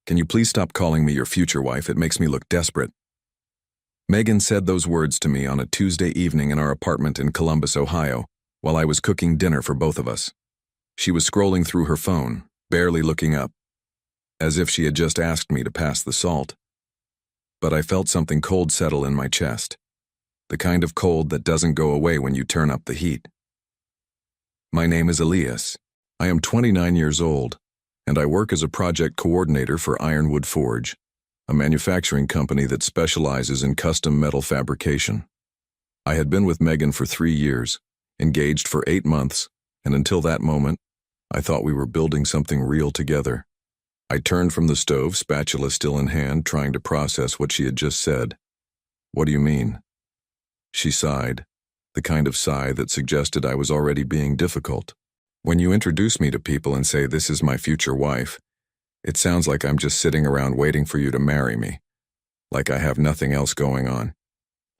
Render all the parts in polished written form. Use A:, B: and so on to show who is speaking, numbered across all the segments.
A: Can you please stop calling me your future wife? It makes me look desperate. Megan said those words to me on a Tuesday evening in our apartment in Columbus, Ohio, while I was cooking dinner for both of us. She was scrolling through her phone, barely looking up, as if she had just asked me to pass the salt. But I felt something cold settle in my chest, the kind of cold that doesn't go away when you turn up the heat. My name is Elias. I am 29 years old, and I work as a project coordinator for Ironwood Forge, a manufacturing company that specializes in custom metal fabrication. I had been with Megan for 3 years, engaged for 8 months, and until that moment, I thought we were building something real together. I turned from the stove, spatula still in hand, trying to process what she had just said. "What do you mean?" She sighed, the kind of sigh that suggested I was already being difficult. "When you introduce me to people and say this is my future wife, it sounds like I'm just sitting around waiting for you to marry me, like I have nothing else going on.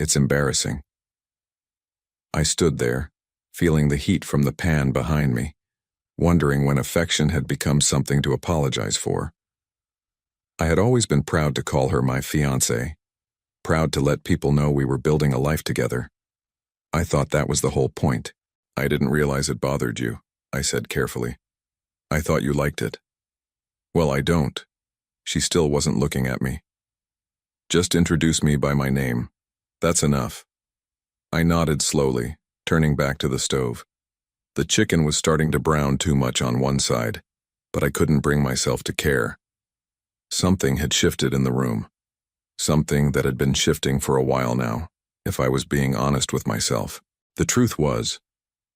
A: It's embarrassing." I stood there, feeling the heat from the pan behind me, wondering when affection had become something to apologize for. I had always been proud to call her my fiancée, proud to let people know we were building a life together. I thought that was the whole point. "I didn't realize it bothered you," I said carefully. "I thought you liked it." "Well, I don't." She still wasn't looking at me. "Just introduce me by my name. That's enough." I nodded slowly, turning back to the stove. The chicken was starting to brown too much on one side, but I couldn't bring myself to care. Something had shifted in the room. Something that had been shifting for a while now, if I was being honest with myself. The truth was,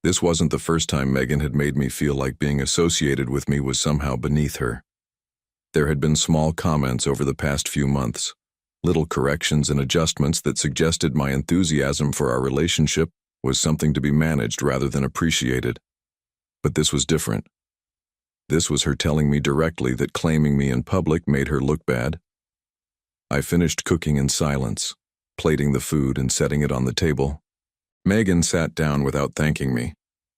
A: this wasn't the first time Megan had made me feel like being associated with me was somehow beneath her. There had been small comments over the past few months, little corrections and adjustments that suggested my enthusiasm for our relationship was something to be managed rather than appreciated. But this was different. This was her telling me directly that claiming me in public made her look bad. I finished cooking in silence, plating the food and setting it on the table. Megan sat down without thanking me,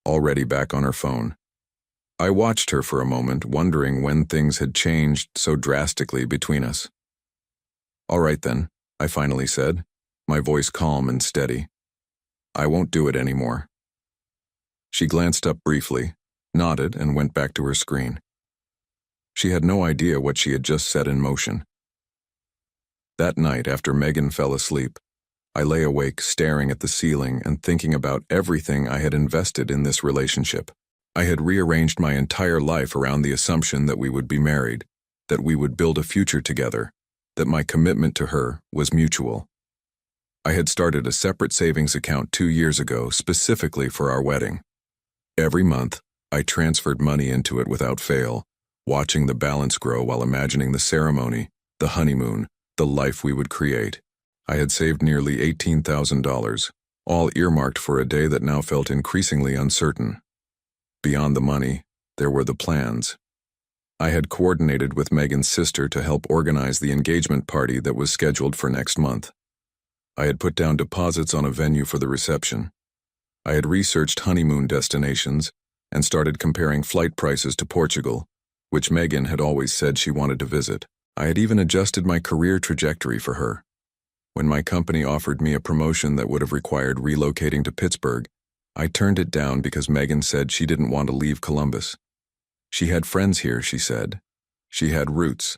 A: already back on her phone. I watched her for a moment, wondering when things had changed so drastically between us. "All right then," I finally said, my voice calm and steady. "I won't do it anymore." She glanced up briefly, nodded, and went back to her screen. She had no idea what she had just set in motion. That night, after Megan fell asleep, I lay awake staring at the ceiling and thinking about everything I had invested in this relationship. I had rearranged my entire life around the assumption that we would be married, that we would build a future together, that my commitment to her was mutual. I had started a separate savings account 2 years ago specifically for our wedding. Every month, I transferred money into it without fail, watching the balance grow while imagining the ceremony, the honeymoon, the life we would create. I had saved nearly $18,000, all earmarked for a day that now felt increasingly uncertain. Beyond the money, there were the plans. I had coordinated with Megan's sister to help organize the engagement party that was scheduled for next month. I had put down deposits on a venue for the reception. I had researched honeymoon destinations and started comparing flight prices to Portugal, which Megan had always said she wanted to visit. I had even adjusted my career trajectory for her. When my company offered me a promotion that would have required relocating to Pittsburgh, I turned it down because Megan said she didn't want to leave Columbus. She had friends here, she said. She had roots.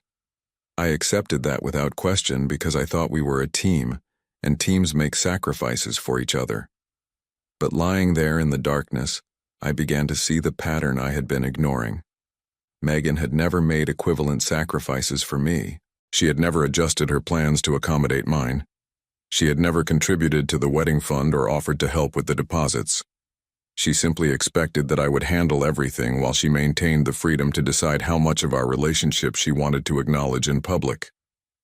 A: I accepted that without question because I thought we were a team, and teams make sacrifices for each other. But lying there in the darkness, I began to see the pattern I had been ignoring. Megan had never made equivalent sacrifices for me. She had never adjusted her plans to accommodate mine. She had never contributed to the wedding fund or offered to help with the deposits. She simply expected that I would handle everything while she maintained the freedom to decide how much of our relationship she wanted to acknowledge in public.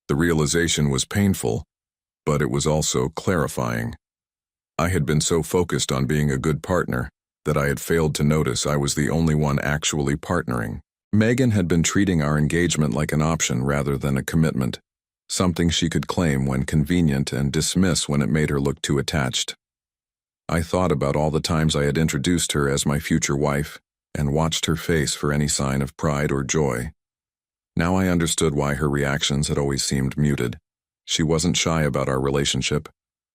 A: The realization was painful, but it was also clarifying. I had been so focused on being a good partner that I had failed to notice I was the only one actually partnering. Megan had been treating our engagement like an option rather than a commitment, something she could claim when convenient and dismiss when it made her look too attached. I thought about all the times I had introduced her as my future wife and watched her face for any sign of pride or joy. Now I understood why her reactions had always seemed muted. She wasn't shy about our relationship.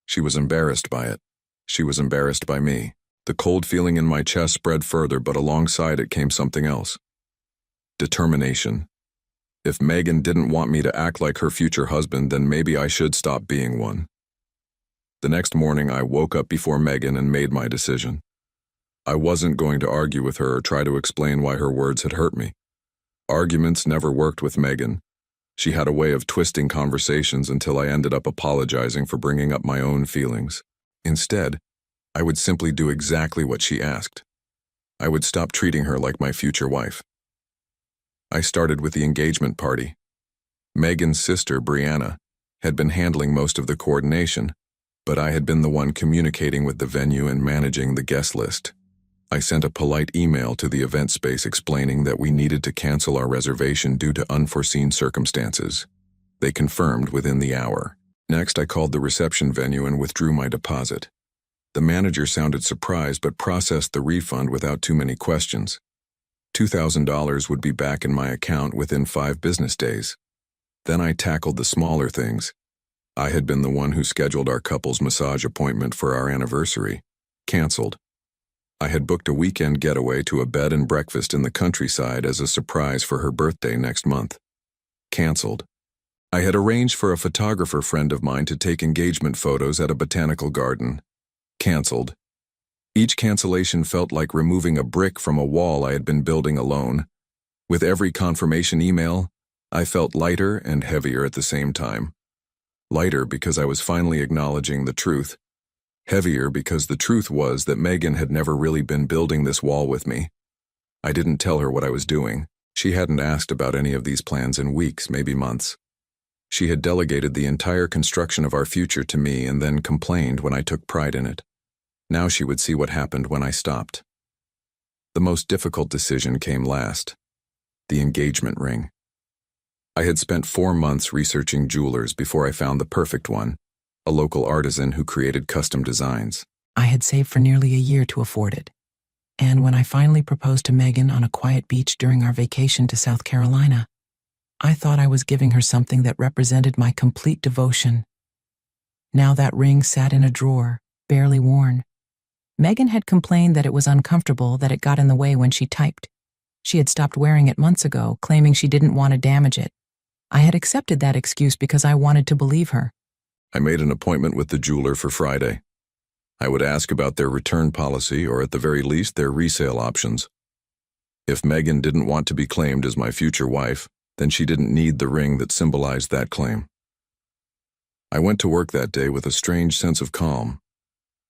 A: She was embarrassed by it. She was embarrassed by me. The cold feeling in my chest spread further, but alongside it came something else. Determination. If Megan didn't want me to act like her future husband, then maybe I should stop being one. The next morning, I woke up before Megan and made my decision. I wasn't going to argue with her or try to explain why her words had hurt me. Arguments never worked with Megan. She had a way of twisting conversations until I ended up apologizing for bringing up my own feelings. Instead, I would simply do exactly what she asked. I would stop treating her like my future wife. I started with the engagement party. Megan's sister, Brianna, had been handling most of the coordination, but I had been the one communicating with the venue and managing the guest list. I sent a polite email to the event space explaining that we needed to cancel our reservation due to unforeseen circumstances. They confirmed within the hour. Next, I called the reception venue and withdrew my deposit. The manager sounded surprised but processed the refund without too many questions. $2,000 would be back in my account within 5 business days. Then I tackled the smaller things. I had been the one who scheduled our couple's massage appointment for our anniversary. Canceled. I had booked a weekend getaway to a bed and breakfast in the countryside as a surprise for her birthday next month. Canceled. I had arranged for a photographer friend of mine to take engagement photos at a botanical garden. Canceled. Each cancellation felt like removing a brick from a wall I had been building alone. With every confirmation email, I felt lighter and heavier at the same time. Lighter because I was finally acknowledging the truth. Heavier because the truth was that Megan had never really been building this wall with me. I didn't tell her what I was doing. She hadn't asked about any of these plans in weeks, maybe months. She had delegated the entire construction of our future to me and then complained when I took pride in it. Now she would see what happened when I stopped. The most difficult decision came last. The engagement ring. I had spent 4 months researching jewelers before I found the perfect one, a local artisan who created custom designs.
B: I had saved for nearly a year to afford it. And when I finally proposed to Megan on a quiet beach during our vacation to South Carolina, I thought I was giving her something that represented my complete devotion. Now that ring sat in a drawer, barely worn. Megan had complained that it was uncomfortable, that it got in the way when she typed. She had stopped wearing it months ago, claiming she didn't want to damage it. I had accepted that excuse because I wanted to believe her.
A: I made an appointment with the jeweler for Friday. I would ask about their return policy or at the very least their resale options. If Megan didn't want to be claimed as my future wife, then she didn't need the ring that symbolized that claim. I went to work that day with a strange sense of calm.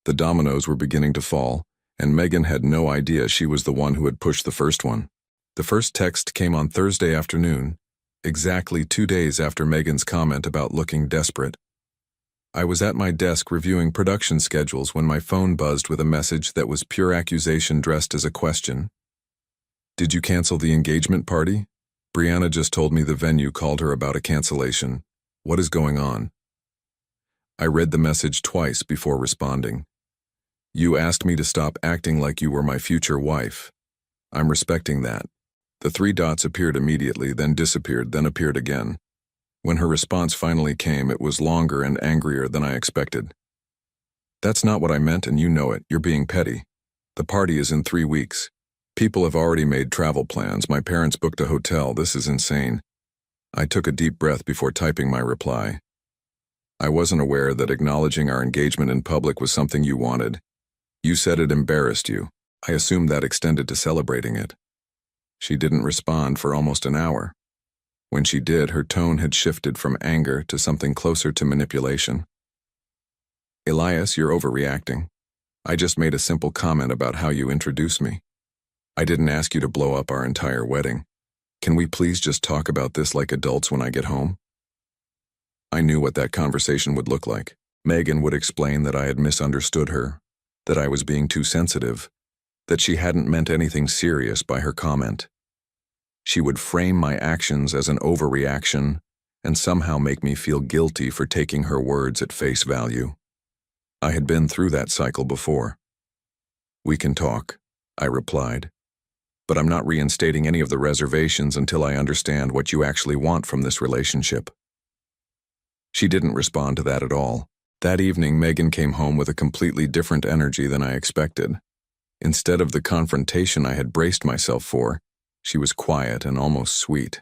A: The dominoes were beginning to fall, and Megan had no idea she was the one who had pushed the first one. The first text came on Thursday afternoon, exactly 2 days after Megan's comment about looking desperate. I was at my desk reviewing production schedules when my phone buzzed with a message that was pure accusation dressed as a question. "Did you cancel the engagement party? Brianna just told me the venue called her about a cancellation. What is going on?" I read the message twice before responding. "You asked me to stop acting like you were my future wife. I'm respecting that." The 3 dots appeared immediately, then disappeared, then appeared again. When her response finally came, it was longer and angrier than I expected. "That's not what I meant, and you know it. You're being petty. The party is in 3 weeks. People have already made travel plans. My parents booked a hotel. This is insane." I took a deep breath before typing my reply. "I wasn't aware that acknowledging our engagement in public was something you wanted. You said it embarrassed you. I assumed that extended to celebrating it." She didn't respond for almost an hour. When she did, her tone had shifted from anger to something closer to manipulation. "Elias, you're overreacting. I just made a simple comment about how you introduced me. I didn't ask you to blow up our entire wedding. Can we please just talk about this like adults when I get home?" I knew what that conversation would look like. Megan would explain that I had misunderstood her, that I was being too sensitive, that she hadn't meant anything serious by her comment. She would frame my actions as an overreaction and somehow make me feel guilty for taking her words at face value. I had been through that cycle before. "We can talk," I replied. but I'm not reinstating any of the reservations until I understand what you actually want from this relationship." She didn't respond to that at all. That evening, Megan came home with a completely different energy than I expected. Instead of the confrontation I had braced myself for, she was quiet and almost sweet.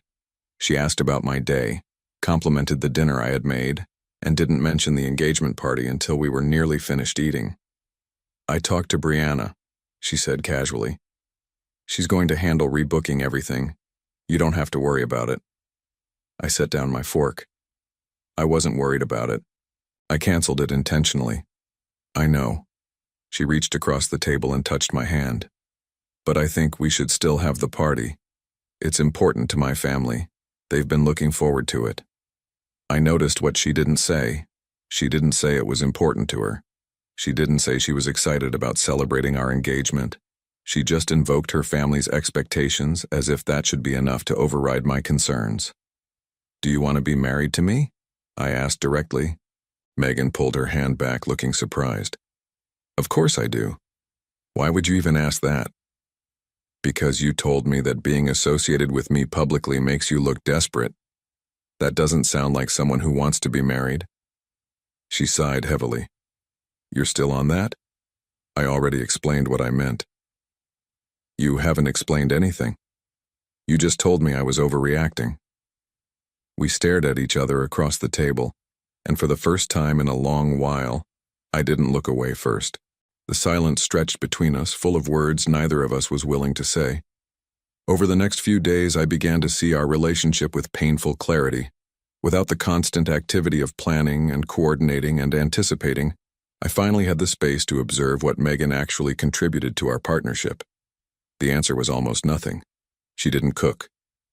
A: She asked about my day, complimented the dinner I had made, and didn't mention the engagement party until we were nearly finished eating. "I talked to Brianna," she said casually. "She's going to handle rebooking everything. You don't have to worry about it." I set down my fork. I wasn't worried about it. I canceled it intentionally. "I know." She reached across the table and touched my hand. "But I think we should still have the party. It's important to my family. They've been looking forward to it." I noticed what she didn't say. She didn't say it was important to her. She didn't say she was excited about celebrating our engagement. She just invoked her family's expectations as if that should be enough to override my concerns. "Do you want to be married to me?" I asked directly. Megan pulled her hand back, looking surprised. "Of course I do. Why would you even ask that?" "Because you told me that being associated with me publicly makes you look desperate. That doesn't sound like someone who wants to be married." She sighed heavily. "You're still on that?" I already explained what I meant. "You haven't explained anything. You just told me I was overreacting." We stared at each other across the table, and for the first time in a long while, I didn't look away first. The silence stretched between us, full of words neither of us was willing to say. Over the next few days, I began to see our relationship with painful clarity. Without the constant activity of planning and coordinating and anticipating, I finally had the space to observe what Megan actually contributed to our partnership. The answer was almost nothing. She didn't cook.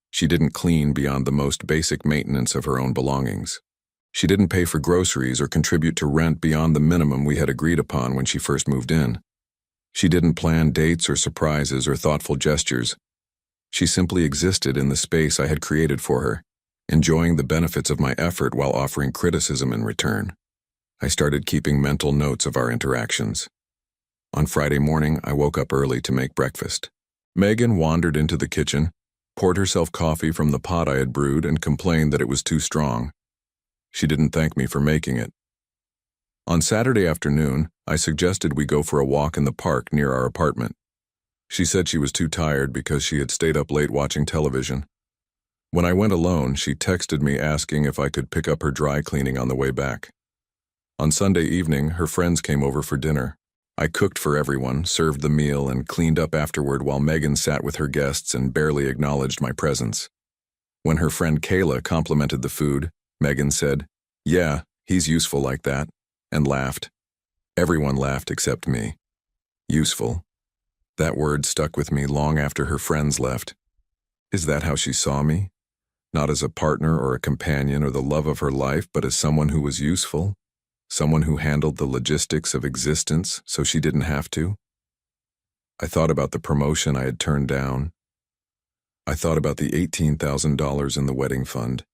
A: She didn't clean beyond the most basic maintenance of her own belongings. She didn't pay for groceries or contribute to rent beyond the minimum we had agreed upon when she first moved in. She didn't plan dates or surprises or thoughtful gestures. She simply existed in the space I had created for her, enjoying the benefits of my effort while offering criticism in return. I started keeping mental notes of our interactions. On Friday morning, I woke up early to make breakfast. Megan wandered into the kitchen, poured herself coffee from the pot I had brewed, and complained that it was too strong. She didn't thank me for making it. On Saturday afternoon, I suggested we go for a walk in the park near our apartment. She said she was too tired because she had stayed up late watching television. When I went alone, she texted me asking if I could pick up her dry cleaning on the way back. On Sunday evening, her friends came over for dinner. I cooked for everyone, served the meal, and cleaned up afterward while Megan sat with her guests and barely acknowledged my presence. When her friend Kayla complimented the food, Megan said, "Yeah, he's useful like that," and laughed. Everyone laughed except me. Useful. That word stuck with me long after her friends left. Is that how she saw me? Not as a partner or a companion or the love of her life, but as someone who was useful? Someone who handled the logistics of existence so she didn't have to? I thought about the promotion I had turned down. I thought about the $18,000 in the wedding fund.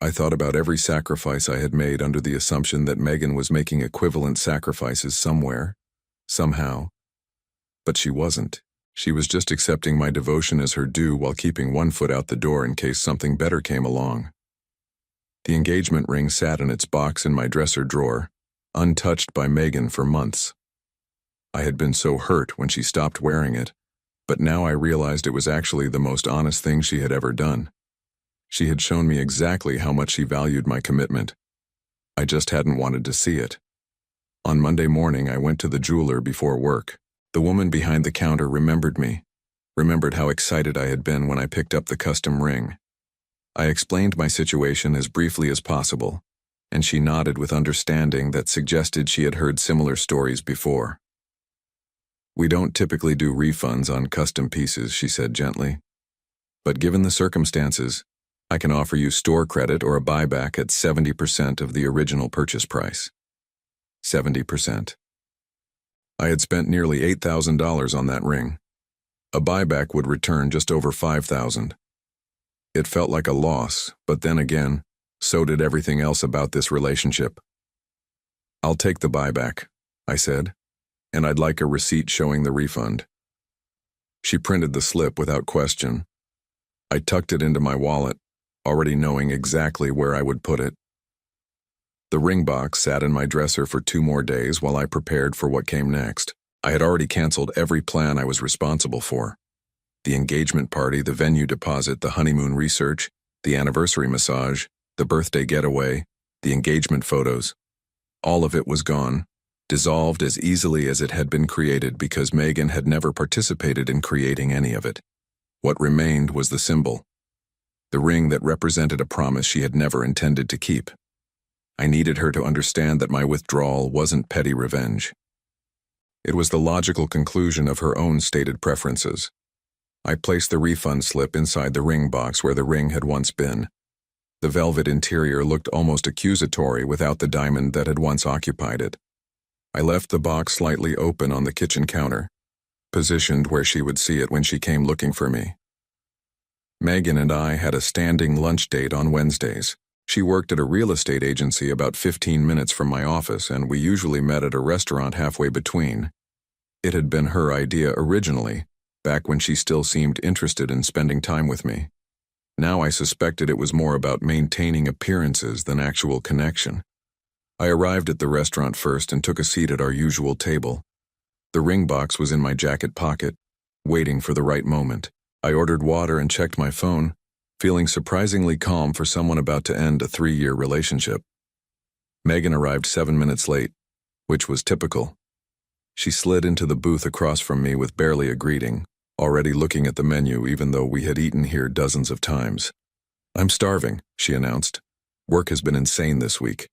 A: I thought about every sacrifice I had made under the assumption that Megan was making equivalent sacrifices somewhere, somehow. But she wasn't. She was just accepting my devotion as her due while keeping one foot out the door in case something better came along. The engagement ring sat in its box in my dresser drawer, untouched by Megan for months. I had been so hurt when she stopped wearing it, but now I realized it was actually the most honest thing she had ever done. She had shown me exactly how much she valued my commitment. I just hadn't wanted to see it. On Monday morning, I went to the jeweler before work. The woman behind the counter remembered me, remembered how excited I had been when I picked up the custom ring. I explained my situation as briefly as possible, and she nodded with understanding that suggested she had heard similar stories before. "We don't typically do refunds on custom pieces," she said gently. "But given the circumstances, I can offer you store credit or a buyback at 70% of the original purchase price." 70%. I had spent nearly $8,000 on that ring. A buyback would return just over $5,000. It felt like a loss, but then again, so did everything else about this relationship. "I'll take the buyback," I said, "and I'd like a receipt showing the refund." She printed the slip without question. I tucked it into my wallet, already knowing exactly where I would put it. The ring box sat in my dresser for 2 more days while I prepared for what came next. I had already canceled every plan I was responsible for. The engagement party, the venue deposit, the honeymoon research, the anniversary massage, the birthday getaway, the engagement photos. All of it was gone, dissolved as easily as it had been created because Megan had never participated in creating any of it. What remained was the symbol, the ring that represented a promise she had never intended to keep. I needed her to understand that my withdrawal wasn't petty revenge. It was the logical conclusion of her own stated preferences. I placed the refund slip inside the ring box where the ring had once been. The velvet interior looked almost accusatory without the diamond that had once occupied it. I left the box slightly open on the kitchen counter, positioned where she would see it when she came looking for me. Megan and I had a standing lunch date on Wednesdays. She worked at a real estate agency about 15 minutes from my office, and we usually met at a restaurant halfway between. It had been her idea originally, back when she still seemed interested in spending time with me. Now I suspected it was more about maintaining appearances than actual connection. I arrived at the restaurant first and took a seat at our usual table. The ring box was in my jacket pocket, waiting for the right moment. I ordered water and checked my phone, feeling surprisingly calm for someone about to end a 3-year relationship. Megan arrived 7 minutes late, which was typical. She slid into the booth across from me with barely a greeting, already looking at the menu even though we had eaten here dozens of times. "I'm starving," she announced. "Work has been insane this week."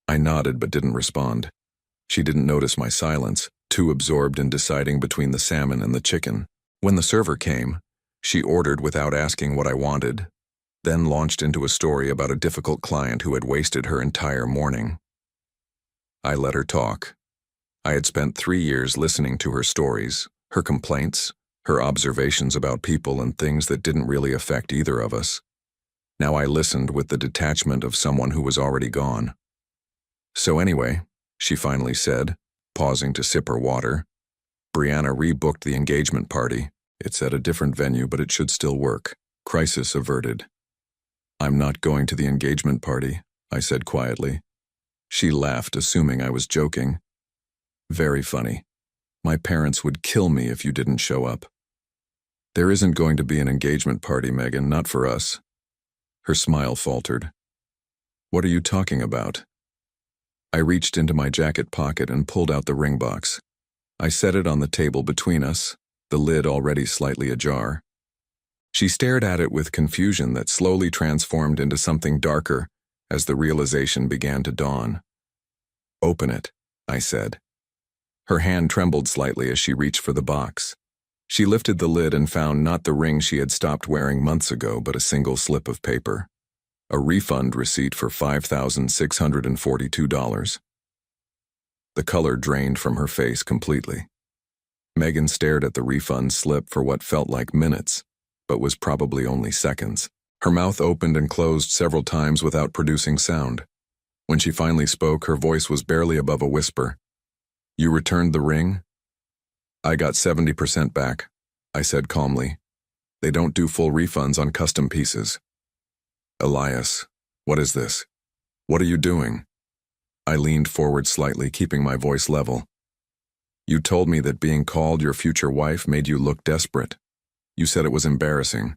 A: I nodded but didn't respond. She didn't notice my silence, too absorbed in deciding between the salmon and the chicken. When the server came, she ordered without asking what I wanted, then launched into a story about a difficult client who had wasted her entire morning. I let her talk. I had spent 3 years listening to her stories, her complaints, her observations about people and things that didn't really affect either of us. Now I listened with the detachment of someone who was already gone. "So anyway," she finally said, pausing to sip her water, "Brianna rebooked the engagement party. It's at a different venue, but it should still work. Crisis averted." "I'm not going to the engagement party," I said quietly. She laughed, assuming I was joking. "Very funny. My parents would kill me if you didn't show up." "There isn't going to be an engagement party, Megan, not for us." Her smile faltered. "What are you talking about?" I reached into my jacket pocket and pulled out the ring box. I set it on the table between us, the lid already slightly ajar. She stared at it with confusion that slowly transformed into something darker as the realization began to dawn. "Open it," I said. Her hand trembled slightly as she reached for the box. She lifted the lid and found not the ring she had stopped wearing months ago, but a single slip of paper. A refund receipt for $5,642. The color drained from her face completely. Megan stared at the refund slip for what felt like minutes, but was probably only seconds. Her mouth opened and closed several times without producing sound. When she finally spoke, her voice was barely above a whisper. "You returned the ring?" "I got 70% back," I said calmly. "They don't do full refunds on custom pieces." "Elias, what is this? What are you doing?" I leaned forward slightly, keeping my voice level. "You told me that being called your future wife made you look desperate. You said it was embarrassing.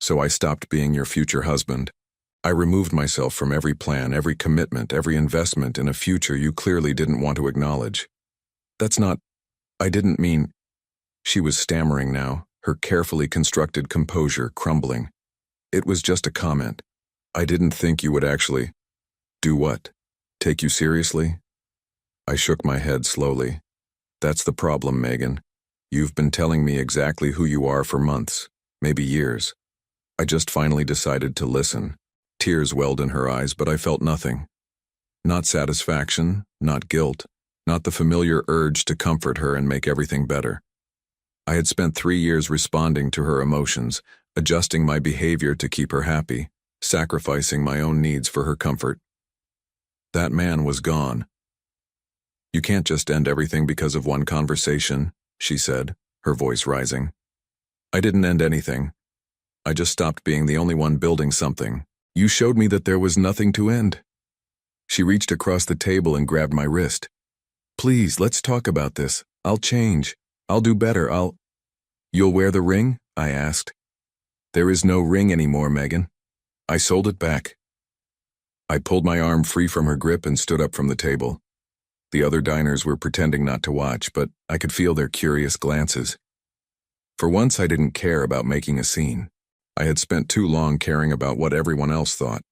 A: So I stopped being your future husband. I removed myself from every plan, every commitment, every investment in a future you clearly didn't want to acknowledge. That's not... I didn't mean..." She was stammering now, her carefully constructed composure crumbling. "It was just a comment. I didn't think you would actually..." "Do what? Take you seriously?" I shook my head slowly. "That's the problem, Megan. You've been telling me exactly who you are for months, maybe years. I just finally decided to listen." Tears welled in her eyes, but I felt nothing. Not satisfaction, not guilt, not the familiar urge to comfort her and make everything better. I had spent 3 years responding to her emotions, adjusting my behavior to keep her happy, sacrificing my own needs for her comfort. That man was gone. "You can't just end everything because of one conversation," she said, her voice rising. I didn't end anything. I just stopped being the only one building something. You showed me that there was nothing to end. She reached across the table and grabbed my wrist. Please, let's talk about this. I'll change. I'll do better. You'll wear the ring? I asked. There is no ring anymore, Megan. I sold it back. I pulled my arm free from her grip and stood up from the table. The other diners were pretending not to watch, but I could feel their curious glances. For once, I didn't care about making a scene. I had spent too long caring about what everyone else thought.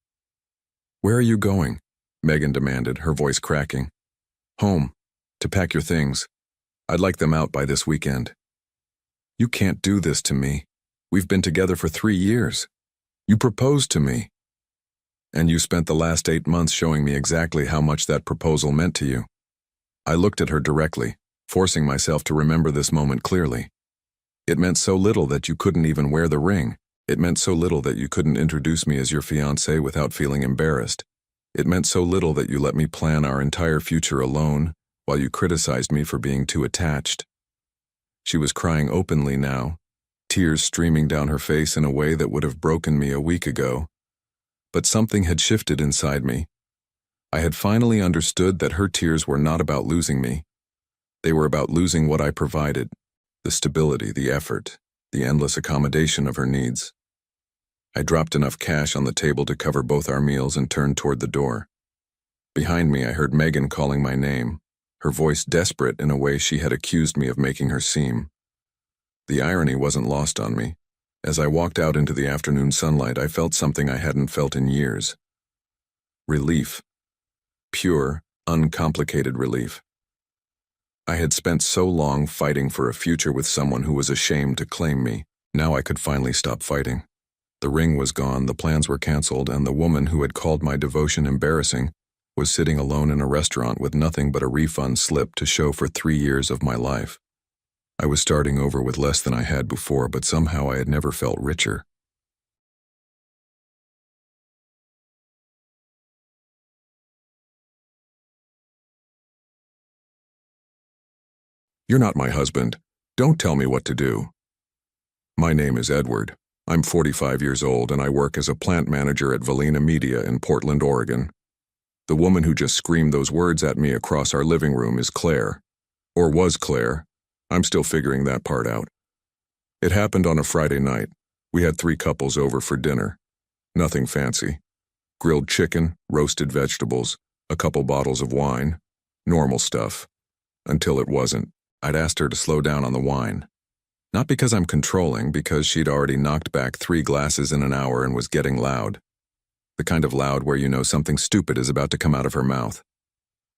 A: Where are you going? Megan demanded, her voice cracking. Home. To pack your things. I'd like them out by this weekend. You can't do this to me. We've been together for 3 years. You proposed to me. And you spent the last 8 months showing me exactly how much that proposal meant to you. I looked at her directly, forcing myself to remember this moment clearly. It meant so little that you couldn't even wear the ring. It meant so little that you couldn't introduce me as your fiancé without feeling embarrassed. It meant so little that you let me plan our entire future alone, while you criticized me for being too attached. She was crying openly now, tears streaming down her face in a way that would have broken me a week ago. But something had shifted inside me. I had finally understood that her tears were not about losing me. They were about losing what I provided, the stability, the effort, the endless accommodation of her needs. I dropped enough cash on the table to cover both our meals and turned toward the door. Behind me, I heard Megan calling my name, her voice desperate in a way she had accused me of making her seem. The irony wasn't lost on me. As I walked out into the afternoon sunlight, I felt something I hadn't felt in years. Relief. Pure, uncomplicated relief. I had spent so long fighting for a future with someone who was ashamed to claim me. Now I could finally stop fighting. The ring was gone, the plans were canceled, and the woman who had called my devotion embarrassing was sitting alone in a restaurant with nothing but a refund slip to show for 3 years of my life. I was starting over with less than I had before, but somehow I had never felt richer. You're not my husband. Don't tell me what to do. My name is Edward. I'm 45 years old and I work as a plant manager at Valina Media in Portland, Oregon. The woman who just screamed those words at me across our living room is Claire. Or was Claire. I'm still figuring that part out. It happened on a Friday night. We had 3 couples over for dinner. Nothing fancy. Grilled chicken, roasted vegetables, a couple bottles of wine. Normal stuff. Until it wasn't. I'd asked her to slow down on the wine. Not because I'm controlling, because she'd already knocked back 3 glasses in an hour and was getting loud. The kind of loud where you know something stupid is about to come out of her mouth.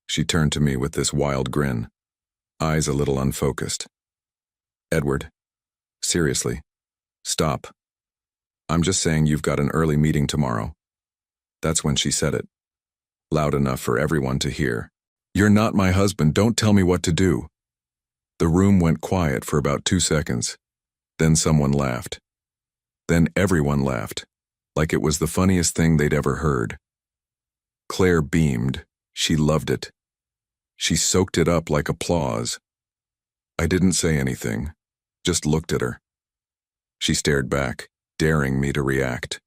A: She turned to me with this wild grin, eyes a little unfocused. Edward, seriously, stop. I'm just saying you've got an early meeting tomorrow. That's when she said it, loud enough for everyone to hear. You're not my husband, don't tell me what to do. The room went quiet for about 2 seconds. Then someone laughed. Then everyone laughed, like it was the funniest thing they'd ever heard. Claire beamed. She loved it. She soaked it up like applause. I didn't say anything, just looked at her. She stared back, daring me to react.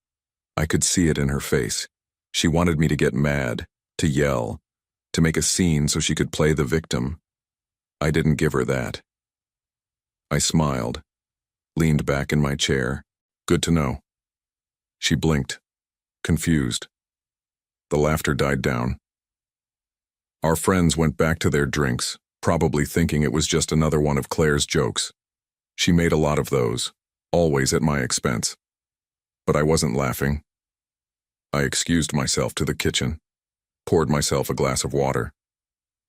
A: I could see it in her face. She wanted me to get mad, to yell, to make a scene so she could play the victim. I didn't give her that. I smiled, leaned back in my chair. Good to know. She blinked, confused. The laughter died down. Our friends went back to their drinks, probably thinking it was just another one of Claire's jokes. She made a lot of those, always at my expense. But I wasn't laughing. I excused myself to the kitchen, poured myself a glass of water,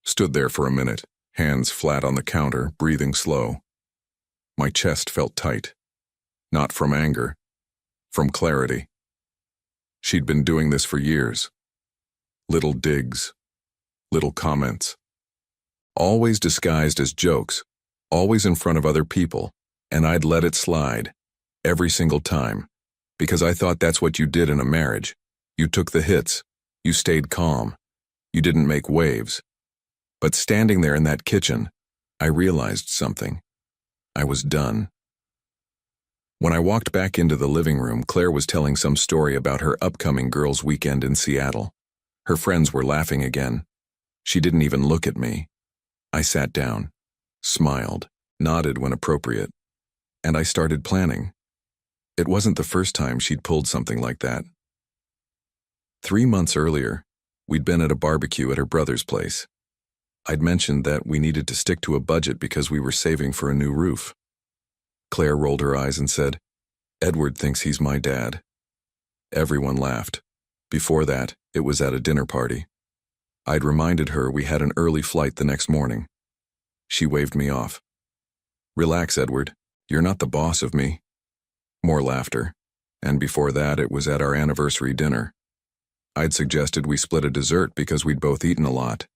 A: stood there for a minute, hands flat on the counter, breathing slow. My chest felt tight. Not from anger, from clarity. She'd been doing this for years. Little digs, little comments. Always disguised as jokes, always in front of other people, and I'd let it slide, every single time, because I thought that's what you did in a marriage. You took the hits, you stayed calm, you didn't make waves. But standing there in that kitchen, I realized something. I was done. When I walked back into the living room, Claire was telling some story about her upcoming girls' weekend in Seattle. Her friends were laughing again. She didn't even look at me. I sat down, smiled, nodded when appropriate, and I started planning. It wasn't the first time she'd pulled something like that. 3 months earlier, we'd been at a barbecue at her brother's place. I'd mentioned that we needed to stick to a budget because we were saving for a new roof. Claire rolled her eyes and said, "Edward thinks he's my dad." Everyone laughed. Before that, it was at a dinner party. I'd reminded her we had an early flight the next morning. She waved me off. "Relax, Edward. You're not the boss of me." More laughter. And before that, it was at our anniversary dinner. I'd suggested we split a dessert because we'd both eaten a lot.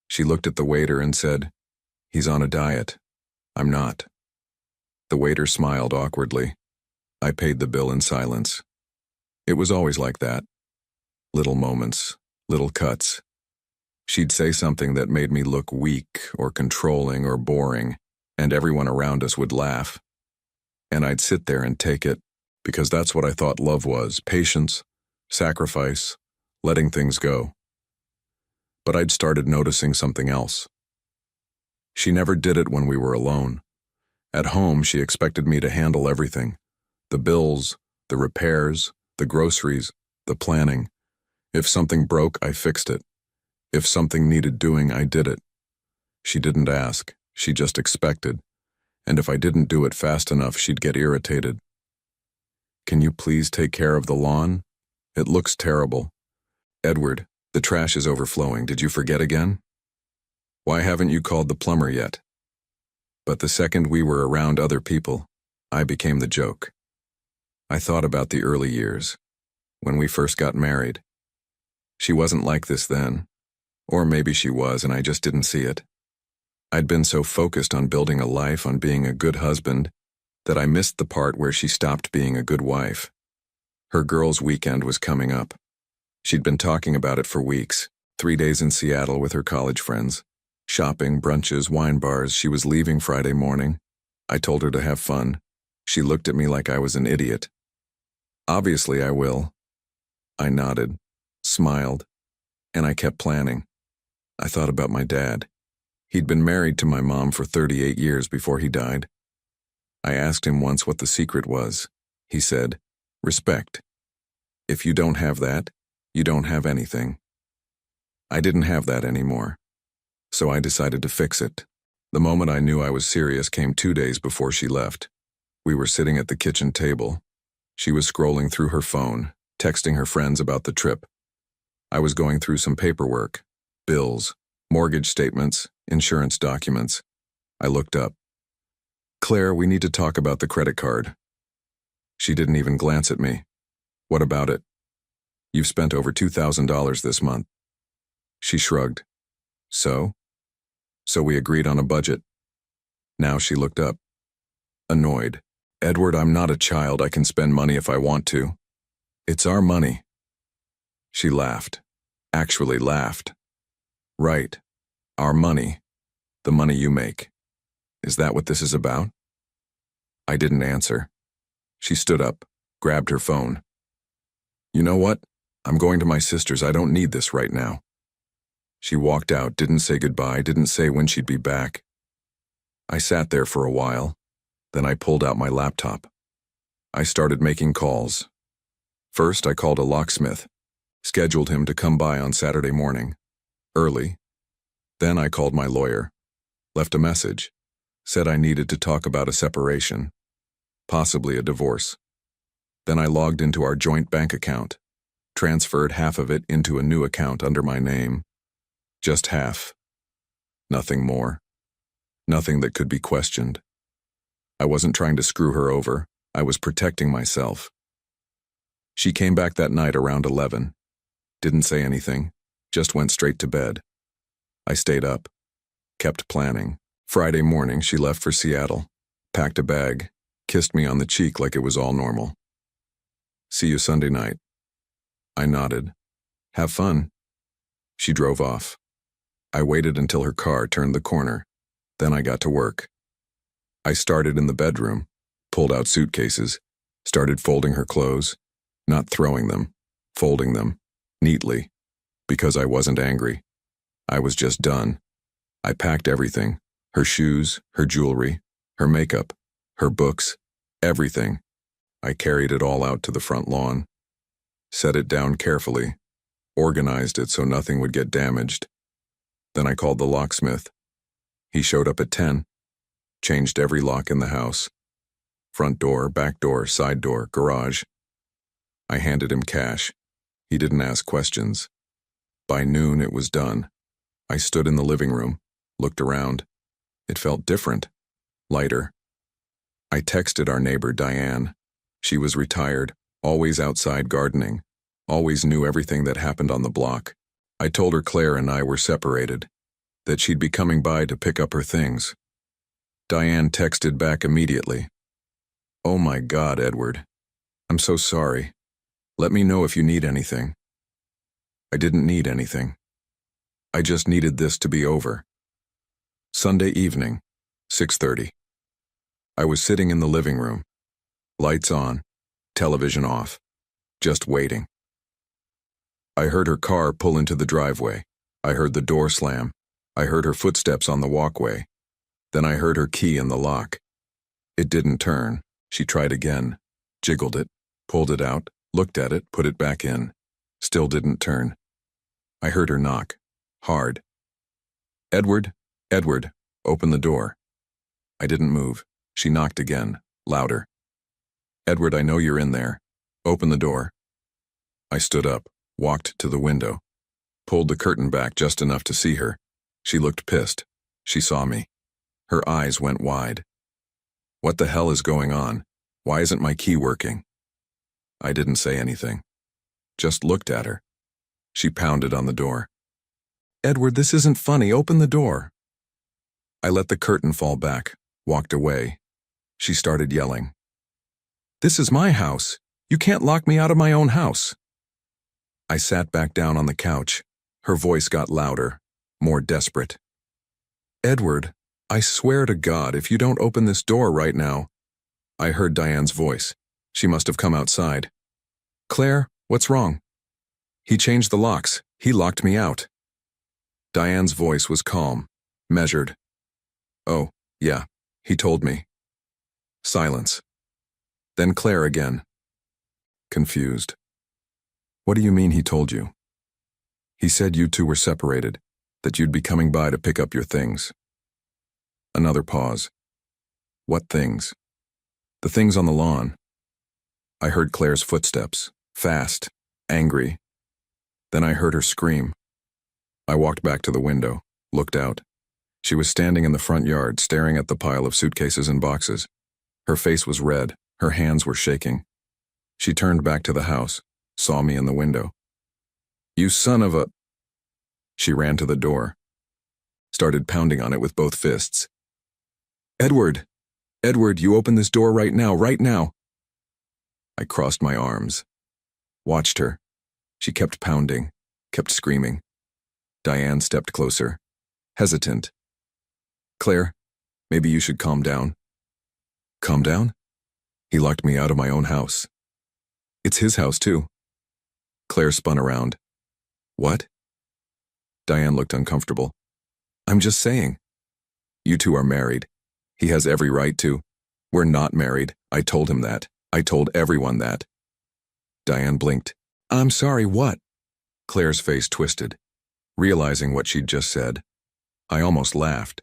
A: She looked at the waiter and said, "He's on a diet. I'm not." The waiter smiled awkwardly. I paid the bill in silence. It was always like that. Little moments, little cuts. She'd say something that made me look weak or controlling or boring, and everyone around us would laugh. And I'd sit there and take it, because that's what I thought love was: patience, sacrifice, letting things go. But I'd started noticing something else. She never did it when we were alone. At home, she expected me to handle everything: the bills, the repairs, the groceries, the planning. If something broke, I fixed it. If something needed doing, I did it. She didn't ask, she just expected. And if I didn't do it fast enough, she'd get irritated. "Can you please take care of the lawn? It looks terrible. Edward, the trash is overflowing. Did you forget again? Why haven't you called the plumber yet?" But the second we were around other people, I became the joke. I thought about the early years, when we first got married. She wasn't like this then. Or maybe she was and I just didn't see it. I'd been so focused on building a life, on being a good husband, that I missed the part where she stopped being a good wife. Her girls' weekend was coming up. She'd been talking about it for weeks, 3 days in Seattle with her college friends. Shopping, brunches, wine bars. She was leaving Friday morning. I told her to have fun. She looked at me like I was an idiot. "Obviously I will." I nodded, smiled, and I kept planning. I thought about my dad. He'd been married to my mom for 38 years before he died. I asked him once what the secret was. He said, "Respect. If you don't have that, you don't have anything." I didn't have that anymore. So I decided to fix it. The moment I knew I was serious came 2 days before she left. We were sitting at the kitchen table. She was scrolling through her phone, texting her friends about the trip. I was going through some paperwork, bills, mortgage statements, insurance documents. I looked up. "Claire, we need to talk about the credit card." She didn't even glance at me. "What about it?" "You've spent over $2,000 this month." She shrugged. So we agreed on a budget. Now she looked up. Annoyed. "Edward, I'm not a child. I can spend money if I want to. It's our money." She laughed. Actually laughed. "Right. Our money. The money you make. Is that what this is about?" I didn't answer. She stood up, grabbed her phone. "You know what? I'm going to my sister's. I don't need this right now." She walked out, didn't say goodbye, didn't say when she'd be back. I sat there for a while. Then I pulled out my laptop. I started making calls. First, I called a locksmith, scheduled him to come by on Saturday morning, early. Then I called my lawyer, left a message, said I needed to talk about a separation, possibly a divorce. Then I logged into our joint bank account, transferred half of it into a new account under my name. Just half. Nothing more. Nothing that could be questioned. I wasn't trying to screw her over. I was protecting myself. She came back that night around 11. Didn't say anything, just went straight to bed. I stayed up, kept planning. Friday morning, she left for Seattle, packed a bag, kissed me on the cheek like it was all normal. "See you Sunday night." I nodded. "Have fun." She drove off. I waited until her car turned the corner. Then I got to work. I started in the bedroom, pulled out suitcases, started folding her clothes, not throwing them, folding them, neatly, because I wasn't angry. I was just done. I packed everything, her shoes, her jewelry, her makeup, her books, everything. I carried it all out to the front lawn, set it down carefully, organized it so nothing would get damaged. Then I called the locksmith. He showed up at 10, changed every lock in the house. Front door, back door, side door, garage. I handed him cash. He didn't ask questions. By noon, it was done. I stood in the living room, looked around. It felt different, lighter. I texted our neighbor, Diane. She was retired, always outside gardening, always knew everything that happened on the block. I told her Claire and I were separated, that she'd be coming by to pick up her things. Diane texted back immediately. "Oh my God, Edward. I'm so sorry. Let me know if you need anything." I didn't need anything. I just needed this to be over. Sunday evening, 6:30. I was sitting in the living room. Lights on, television off, just waiting. I heard her car pull into the driveway. I heard the door slam. I heard her footsteps on the walkway. Then I heard her key in the lock. It didn't turn. She tried again, jiggled it, pulled it out, looked at it, put it back in. Still didn't turn. I heard her knock, hard. "Edward, Edward, open the door." I didn't move. She knocked again, louder. "Edward, I know you're in there. Open the door." I stood up, walked to the window, pulled the curtain back just enough to see her. She looked pissed. She saw me. Her eyes went wide. "What the hell is going on? Why isn't my key working?" I didn't say anything. Just looked at her. She pounded on the door. "Edward, this isn't funny. Open the door." I let the curtain fall back, walked away. She started yelling. "This is my house. You can't lock me out of my own house." I sat back down on the couch. Her voice got louder, more desperate. "Edward, I swear to God, if you don't open this door right now." I heard Diane's voice. She must have come outside. "Claire, what's wrong?" "He changed the locks. He locked me out." Diane's voice was calm, measured. "Oh, yeah, he told me." Silence. Then Claire again. Confused. "What do you mean he told you?" "He said you two were separated, that you'd be coming by to pick up your things." Another pause. "What things?" "The things on the lawn." I heard Claire's footsteps, fast, angry. Then I heard her scream. I walked back to the window, looked out. She was standing in the front yard, staring at the pile of suitcases and boxes. Her face was red, her hands were shaking. She turned back to the house, saw me in the window. "You son of a—" She ran to the door, started pounding on it with both fists. "Edward! Edward, you open this door right now, right now!" I crossed my arms, watched her. She kept pounding, kept screaming. Diane stepped closer, hesitant. "Claire, maybe you should calm down." "Calm down?" "He locked me out of my own house." "It's his house, too." Claire spun around. "What?" Diane looked uncomfortable. "I'm just saying. You two are married. He has every right to." "We're not married. I told him that. I told everyone that." Diane blinked. "I'm sorry, what?" Claire's face twisted, realizing what she'd just said. I almost laughed.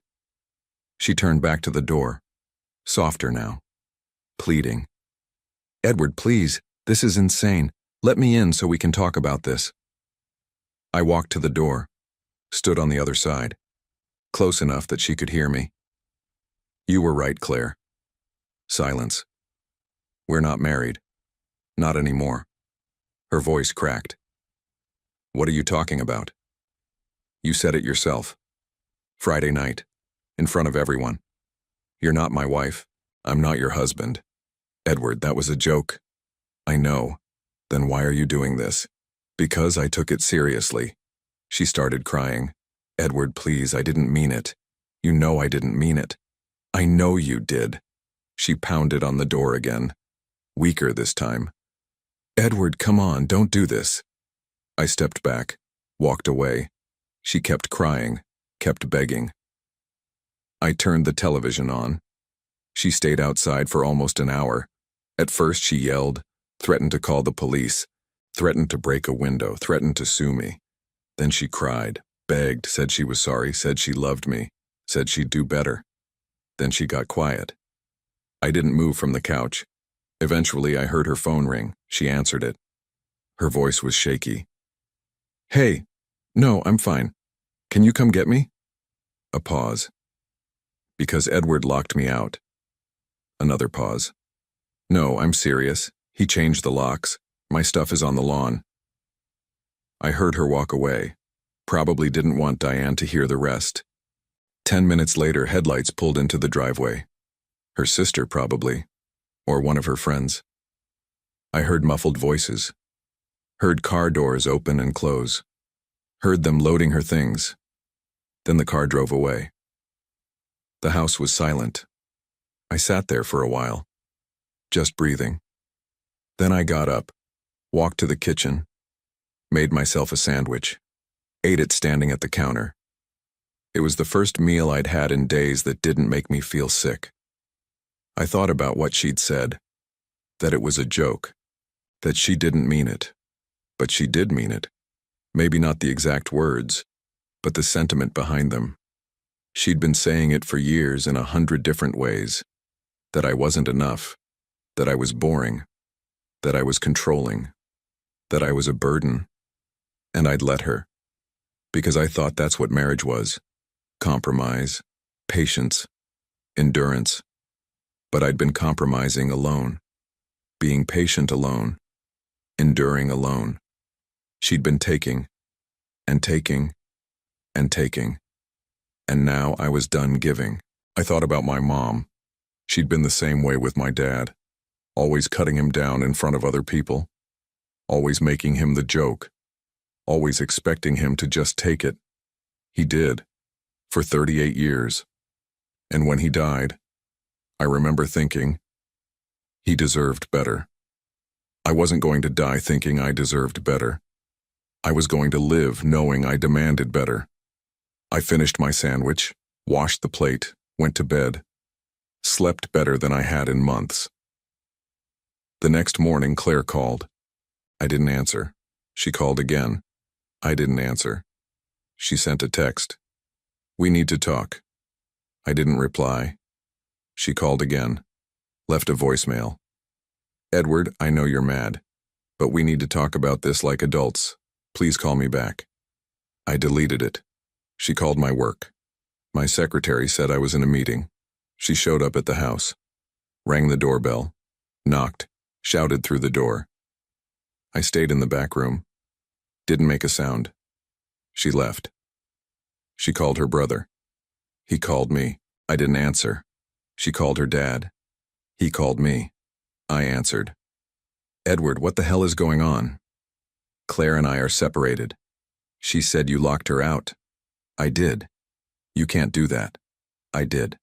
A: She turned back to the door, softer now, pleading. "Edward, please, this is insane. Let me in so we can talk about this." I walked to the door, stood on the other side, close enough that she could hear me. "You were right, Claire." Silence. "We're not married. Not anymore." Her voice cracked. "What are you talking about?" "You said it yourself. Friday night, in front of everyone. You're not my wife. I'm not your husband." "Edward, that was a joke." "I know. Then why are you doing this?" "Because I took it seriously." She started crying. "Edward, please, I didn't mean it. You know I didn't mean it." "I know you did." She pounded on the door again, weaker this time. Edward, come on, don't do this. I stepped back, walked away. She kept crying, kept begging. I turned the television on. She stayed outside for almost an hour. At first she yelled, threatened to call the police, threatened to break a window, threatened to sue me. Then she cried, begged, said she was sorry, said she loved me, said she'd do better. Then she got quiet. I didn't move from the couch. Eventually I heard her phone ring. She answered it. Her voice was shaky. Hey, no, I'm fine. Can you come get me? A pause. Because Edward locked me out. Another pause. No, I'm serious. He changed the locks. My stuff is on the lawn. I heard her walk away. Probably didn't want Diane to hear the rest. 10 minutes later, headlights pulled into the driveway. Her sister, probably. Or one of her friends. I heard muffled voices. Heard car doors open and close. Heard them loading her things. Then the car drove away. The house was silent. I sat there for a while, just breathing. Then I got up, walked to the kitchen, made myself a sandwich, ate it standing at the counter. It was the first meal I'd had in days that didn't make me feel sick. I thought about what she'd said, that it was a joke, that she didn't mean it. But she did mean it. Maybe not the exact words, but the sentiment behind them. She'd been saying it for years in 100 different ways, that I wasn't enough, that I was boring, that I was controlling, that I was a burden. And I'd let her, because I thought that's what marriage was. Compromise, patience, endurance. But I'd been compromising alone, being patient alone, enduring alone. She'd been taking, and taking, and taking. And now I was done giving. I thought about my mom. She'd been the same way with my dad, always cutting him down in front of other people, always making him the joke, always expecting him to just take it. He did, for 38 years. And when he died, I remember thinking, he deserved better. I wasn't going to die thinking I deserved better. I was going to live knowing I demanded better. I finished my sandwich, washed the plate, went to bed, slept better than I had in months. The next morning, Claire called. I didn't answer. She called again. I didn't answer. She sent a text. We need to talk. I didn't reply. She called again, left a voicemail. Edward, I know you're mad, but we need to talk about this like adults. Please call me back. I deleted it. She called my work. My secretary said I was in a meeting. She showed up at the house, rang the doorbell, knocked, shouted through the door. I stayed in the back room, didn't make a sound. She left. She called her brother. He called me. I didn't answer. She called her dad. He called me. I answered. Edward, what the hell is going on? Claire and I are separated. She said you locked her out. I did. You can't do that. I did.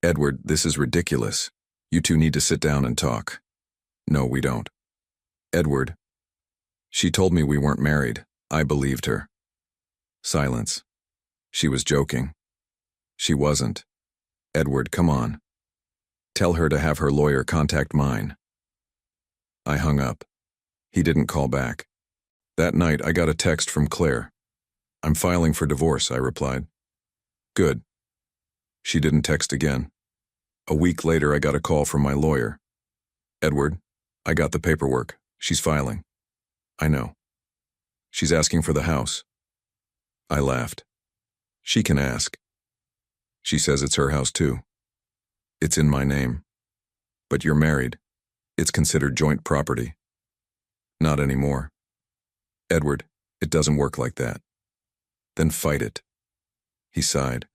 A: Edward, this is ridiculous. You two need to sit down and talk. No, we don't. Edward. She told me we weren't married. I believed her. Silence. She was joking. She wasn't. Edward, come on. Tell her to have her lawyer contact mine. I hung up. He didn't call back. That night, I got a text from Claire. I'm filing for divorce, I replied. Good. She didn't text again. A week later, I got a call from my lawyer. Edward, I got the paperwork. She's filing. I know. She's asking for the house. I laughed. She can ask. She says it's her house too. It's in my name. But you're married. It's considered joint property. Not anymore. Edward, it doesn't work like that. Then fight it. He sighed.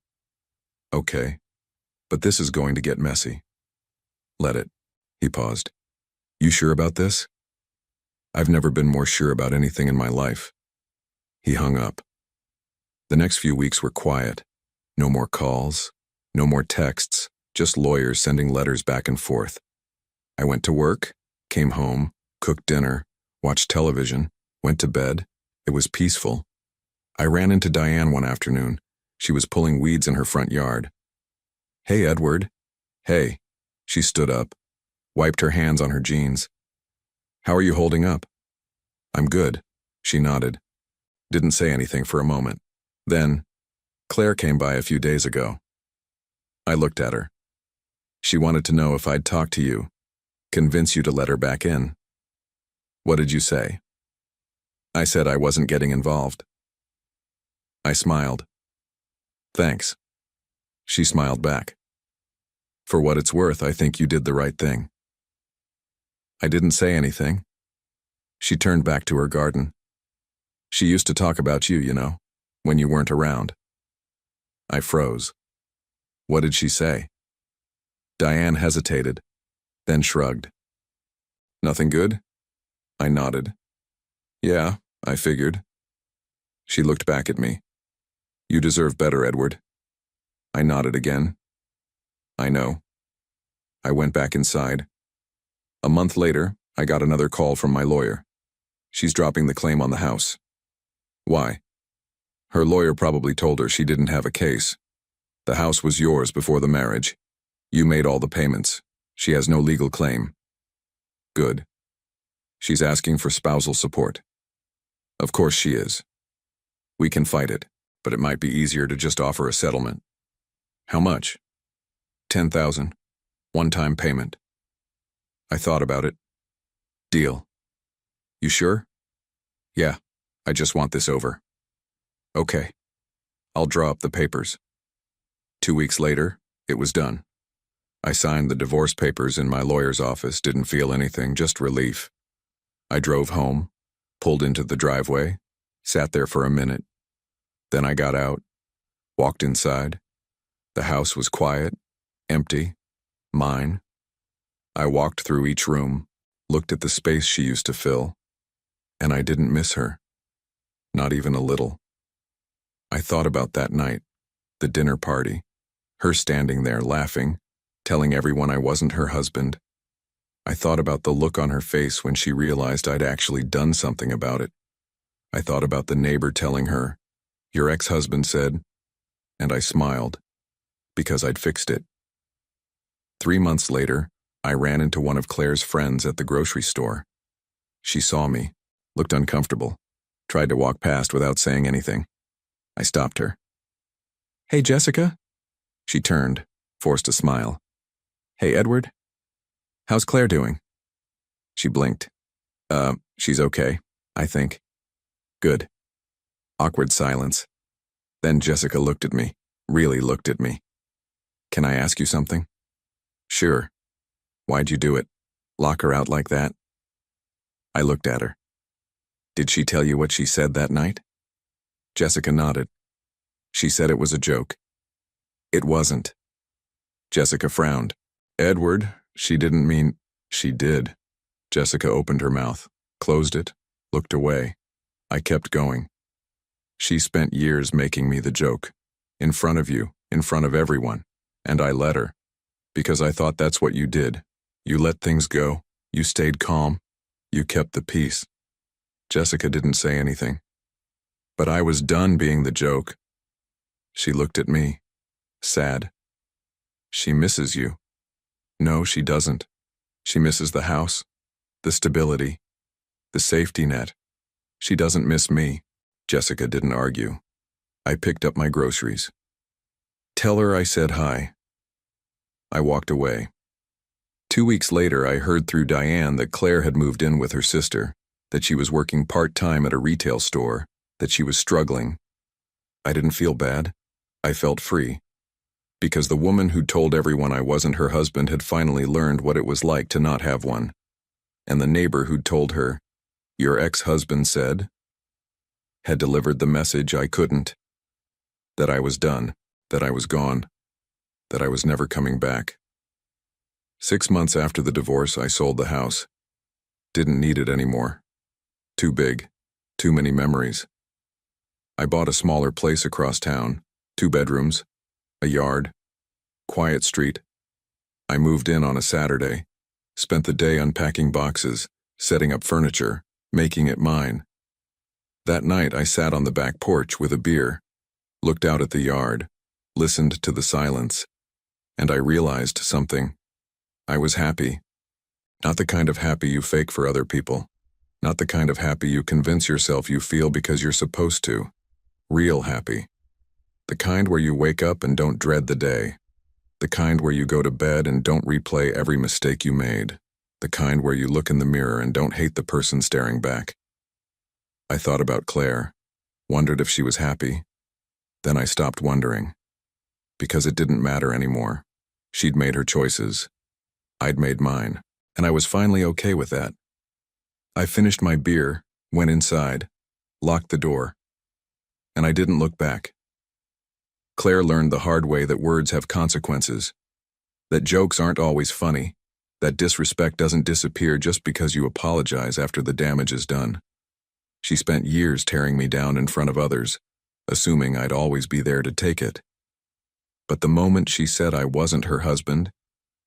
A: Okay. But this is going to get messy. Let it. He paused. You sure about this? I've never been more sure about anything in my life. He hung up. The next few weeks were quiet. No more calls. No more texts. Just lawyers sending letters back and forth. I went to work, came home, cooked dinner, watched television, went to bed. It was peaceful. I ran into Diane one afternoon. She was pulling weeds in her front yard. "Hey, Edward." "Hey." She stood up, wiped her hands on her jeans. "How are you holding up?" "I'm good." She nodded. Didn't say anything for a moment. Then, "Claire came by a few days ago." I looked at her. "She wanted to know if I'd talk to you, convince you to let her back in." "What did you say?" "I said I wasn't getting involved." I smiled. "Thanks." She smiled back. "For what it's worth, I think you did the right thing." I didn't say anything. She turned back to her garden. "She used to talk about you, you know, when you weren't around." I froze. What did she say? Diane hesitated, then shrugged. "Nothing good?" I nodded. "Yeah, I figured." She looked back at me. "You deserve better, Edward." I nodded again. "I know." I went back inside. A month later, I got another call from my lawyer. "She's dropping the claim on the house." "Why?" "Her lawyer probably told her she didn't have a case. The house was yours before the marriage. You made all the payments. She has no legal claim." "Good." "She's asking for spousal support." "Of course she is. We can fight it, but it might be easier to just offer a settlement." "How much?" $10,000. One-time payment." I thought about it. "Deal." "You sure?" "Yeah, I just want this over." "Okay. I'll draw up the papers." 2 weeks later, it was done. I signed the divorce papers in my lawyer's office, didn't feel anything, just relief. I drove home, pulled into the driveway, sat there for a minute. Then I got out, walked inside. The house was quiet, empty, mine. I walked through each room, looked at the space she used to fill, and I didn't miss her. Not even a little. I thought about that night, the dinner party, her standing there laughing, telling everyone I wasn't her husband. I thought about the look on her face when she realized I'd actually done something about it. I thought about the neighbor telling her, "Your ex-husband said," and I smiled, because I'd fixed it. 3 months later, I ran into one of Claire's friends at the grocery store. She saw me, looked uncomfortable, tried to walk past without saying anything. I stopped her. "Hey, Jessica?" She turned, forced a smile. "Hey, Edward? How's Claire doing?" She blinked. She's okay, I think." "Good." Awkward silence. Then Jessica looked at me, really looked at me. "Can I ask you something?" "Sure." "Why'd you do it? Lock her out like that?" I looked at her. "Did she tell you what she said that night?" Jessica nodded. "She said it was a joke." "It wasn't." Jessica frowned. "Edward, she didn't mean—" "She did." Jessica opened her mouth, closed it, looked away. I kept going. "She spent years making me the joke. In front of you, in front of everyone. And I let her. Because I thought that's what you did. You let things go. You stayed calm. You kept the peace." Jessica didn't say anything. "But I was done being the joke." She looked at me, sad. "She misses you." "No, she doesn't. She misses the house, the stability, the safety net. She doesn't miss me." Jessica didn't argue. I picked up my groceries. "Tell her I said hi." I walked away. 2 weeks later, I heard through Diane that Claire had moved in with her sister, that she was working part-time at a retail store, that she was struggling. I didn't feel bad. I felt free. Because the woman who'd told everyone I wasn't her husband had finally learned what it was like to not have one. And the neighbor who'd told her, "Your ex-husband said," had delivered the message I couldn't. That I was done, that I was gone, that I was never coming back. 6 months after the divorce, I sold the house. Didn't need it anymore. Too big. Too many memories. I bought a smaller place across town, 2 bedrooms, a yard, quiet street, I moved in on a Saturday, spent the day unpacking boxes, setting up furniture, making it mine. That night I sat on the back porch with a beer, looked out at the yard, listened to the silence, and I realized something. I was happy. Not the kind of happy you fake for other people. Not the kind of happy you convince yourself you feel because you're supposed to. Real happy. The kind where you wake up and don't dread the day. The kind where you go to bed and don't replay every mistake you made. The kind where you look in the mirror and don't hate the person staring back. I thought about Claire, wondered if she was happy. Then I stopped wondering. Because it didn't matter anymore. She'd made her choices. I'd made mine, and I was finally okay with that. I finished my beer, went inside, locked the door, and I didn't look back. Claire learned the hard way that words have consequences, that jokes aren't always funny, that disrespect doesn't disappear just because you apologize after the damage is done. She spent years tearing me down in front of others, assuming I'd always be there to take it. But the moment she said I wasn't her husband,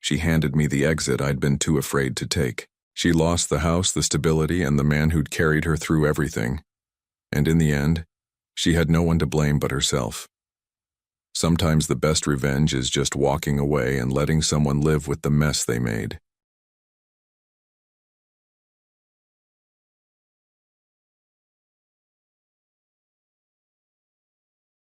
A: she handed me the exit I'd been too afraid to take. She lost the house, the stability, and the man who'd carried her through everything. And in the end, she had no one to blame but herself. Sometimes the best revenge is just walking away and letting someone live with the mess they made.